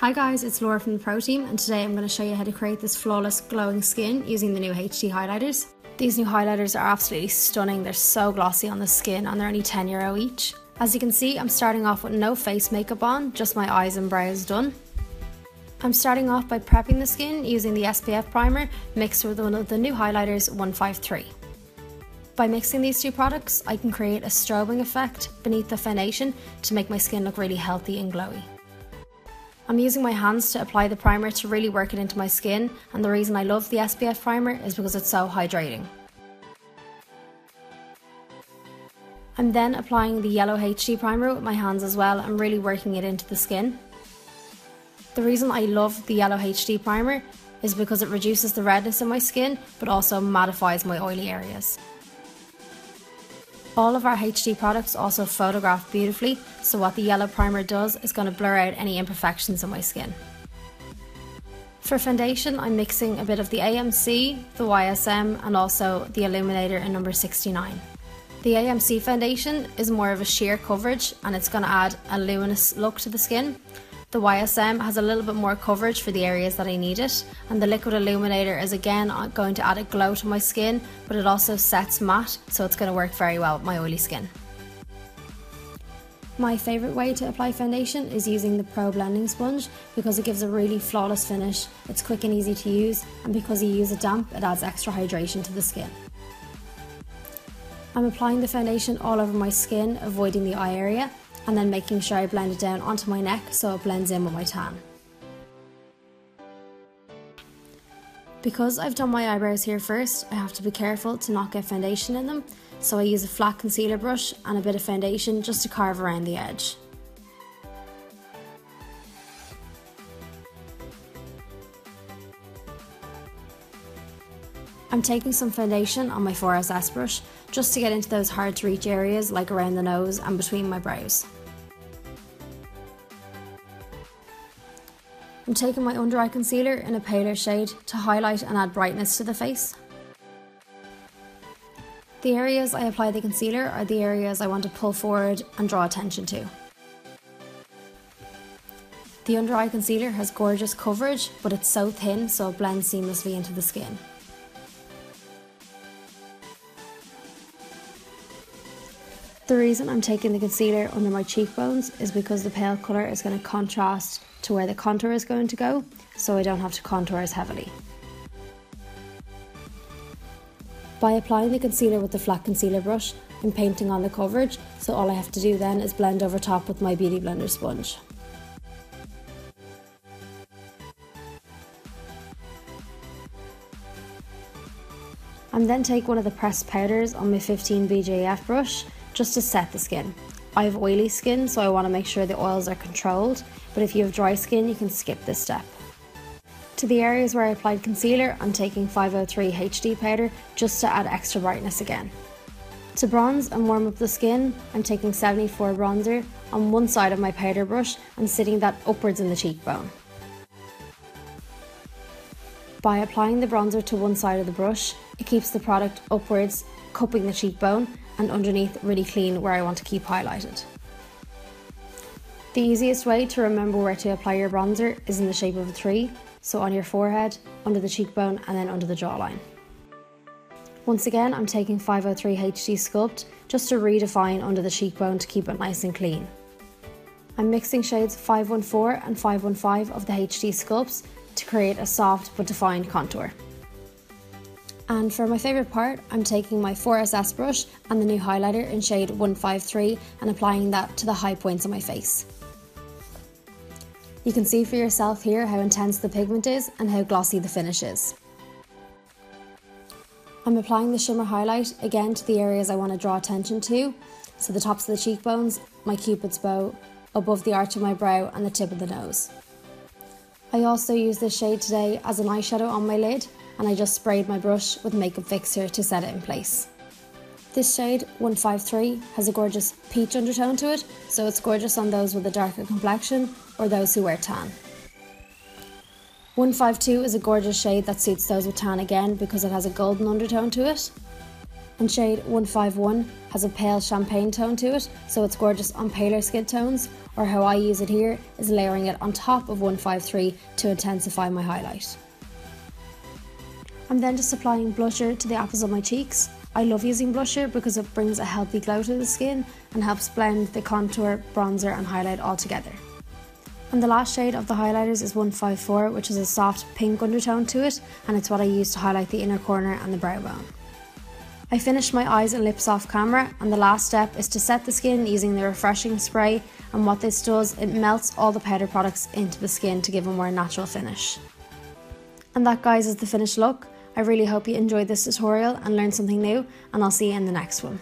Hi guys, it's Laura from the Pro Team, and today I'm going to show you how to create this flawless glowing skin using the new HD highlighters. These new highlighters are absolutely stunning. They're so glossy on the skin and they're only €10 each. As you can see, I'm starting off with no face makeup on, just my eyes and brows done. I'm starting off by prepping the skin using the SPF Primer mixed with one of the new highlighters 153. By mixing these two products, I can create a strobing effect beneath the foundation to make my skin look really healthy and glowy. I'm using my hands to apply the primer to really work it into my skin, and the reason I love the SPF primer is because it's so hydrating. I'm then applying the yellow HD primer with my hands as well and really working it into the skin. The reason I love the yellow HD primer is because it reduces the redness in my skin but also mattifies my oily areas. All of our HD products also photograph beautifully, so what the yellow primer does is going to blur out any imperfections in my skin. For foundation, I'm mixing a bit of the AMC, the YSM and also the illuminator in number 69. The AMC foundation is more of a sheer coverage and it's going to add a luminous look to the skin. The YSM has a little bit more coverage for the areas that I need it, and the liquid illuminator is again going to add a glow to my skin, but it also sets matte, so it's going to work very well with my oily skin. My favourite way to apply foundation is using the Pro blending sponge because it gives a really flawless finish, it's quick and easy to use, and because you use it damp, it adds extra hydration to the skin. I'm applying the foundation all over my skin, avoiding the eye area, and then making sure I blend it down onto my neck so it blends in with my tan. Because I've done my eyebrows here first, I have to be careful to not get foundation in them, so I use a flat concealer brush and a bit of foundation just to carve around the edge. I'm taking some foundation on my 4SS brush just to get into those hard to reach areas like around the nose and between my brows. I'm taking my Undereye Concealer in a paler shade to highlight and add brightness to the face. The areas I apply the concealer are the areas I want to pull forward and draw attention to. The Undereye Concealer has gorgeous coverage, but it's so thin so it blends seamlessly into the skin. The reason I'm taking the concealer under my cheekbones is because the pale colour is going to contrast to where the contour is going to go, so I don't have to contour as heavily. By applying the concealer with the flat concealer brush, I'm painting on the coverage, so all I have to do then is blend over top with my Beauty Blender sponge. I'm then take one of the pressed powders on my 15 BJF brush just to set the skin. I have oily skin, so I want to make sure the oils are controlled, but if you have dry skin you can skip this step. To the areas where I applied concealer, I'm taking 503 HD powder just to add extra brightness again. To bronze and warm up the skin, I'm taking 74 bronzer on one side of my powder brush and sitting that upwards in the cheekbone. By applying the bronzer to one side of the brush, it keeps the product upwards, cupping the cheekbone, and underneath really clean where I want to keep highlighted. The easiest way to remember where to apply your bronzer is in the shape of a 3, so on your forehead, under the cheekbone and then under the jawline. Once again, I'm taking 503 HD Sculpt just to redefine under the cheekbone to keep it nice and clean. I'm mixing shades 514 and 515 of the HD Sculpts to create a soft but defined contour. And for my favourite part, I'm taking my 4SS brush and the new highlighter in shade 153 and applying that to the high points of my face. You can see for yourself here how intense the pigment is and how glossy the finish is. I'm applying the shimmer highlight again to the areas I want to draw attention to, so the tops of the cheekbones, my cupid's bow, above the arch of my brow and the tip of the nose. I also use this shade today as an eyeshadow on my lid, and I just sprayed my brush with makeup fixer to set it in place. This shade, 153, has a gorgeous peach undertone to it, so it's gorgeous on those with a darker complexion or those who wear tan. 152 is a gorgeous shade that suits those with tan again because it has a golden undertone to it. And shade 151 has a pale champagne tone to it, so it's gorgeous on paler skin tones or how I use it here is layering it on top of 153 to intensify my highlight. I'm then just applying blusher to the apples of my cheeks. I love using blusher because it brings a healthy glow to the skin and helps blend the contour, bronzer and highlight all together. And the last shade of the highlighters is 154, which has a soft pink undertone to it, and it's what I use to highlight the inner corner and the brow bone. I finished my eyes and lips off camera, and the last step is to set the skin using the refreshing spray, and what this does, it melts all the powder products into the skin to give a more natural finish. And that, guys, is the finished look. I really hope you enjoyed this tutorial and learned something new, and I'll see you in the next one.